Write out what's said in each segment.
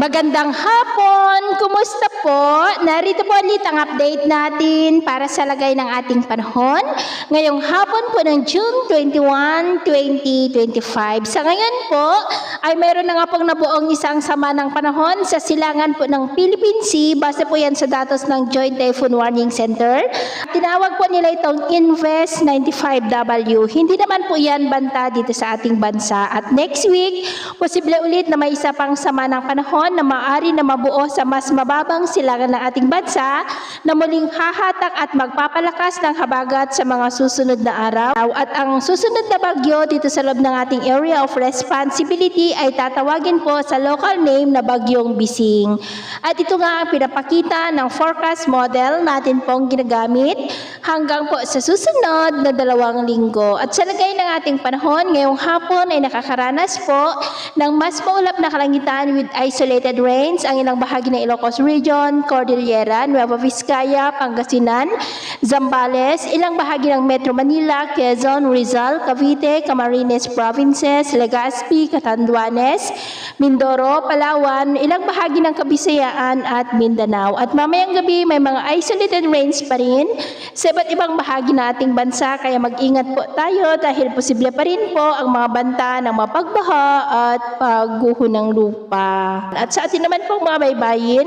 Magandang hapon! Kumusta po? Narito po ulit ang update natin para sa lagay ng ating panahon. Ngayong hapon po ng June 21, 2025. Sa ngayon po ay meron na nga pong nabuong isang sama ng panahon sa silangan po ng Philippine Sea. Base po yan sa datos ng Joint Typhoon Warning Center. Tinawag po nila itong Invest 95W. Hindi naman po yan banta dito sa ating bansa. At next week, posible ulit na may isa pang sama ng panahon na maaari na mabuo sa mas mababang silangan ng ating bansa na muling hahatak at magpapalakas ng habagat sa mga susunod na araw. At ang susunod na bagyo dito sa loob ng ating area of responsibility ay tatawagin po sa local name na Bagyong Bising. At ito nga ang pinapakita ng forecast model natin pong ginagamit hanggang po sa susunod na 2 linggo. At sa lagay ng ating panahon, ngayong hapon ay nakakaranas po ng mas maulap na kalangitan with isolated rains ang ilang bahagi ng Ilocos Region, Cordillera, Nueva Vizcaya, Pangasinan, Zambales, ilang bahagi ng Metro Manila, Quezon, Rizal, Cavite, Camarines Provinces, Legazpi, Catanduanes, Mindoro, Palawan, ilang bahagi ng Kabisayaan at Mindanao. At mamayang gabi may mga isolated rains pa rin sa iba't ibang bahagi ng ating bansa, kaya mag-ingat po tayo dahil posible pa rin po ang mga banta ng mapagbaha at pagguho ng lupa. At sa atin naman po mga baybayin,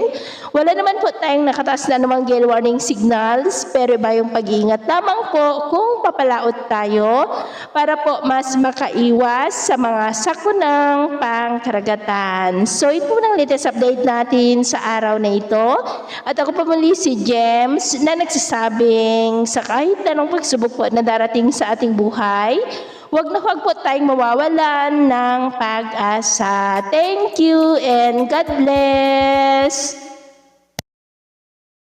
wala naman po tayong nakataas na namang gale warning signals, pero iba yung pag-iingat lamang po kung papalaot tayo para po mas makaiwas sa mga sakunang pangkaragatan. So ito po ang latest update natin sa araw na ito. At ako po muli si James na nagsasabing sa kahit anong pagsubok po na darating sa ating buhay, huwag po tayong mawawalan ng pag-asa. Thank you and God bless!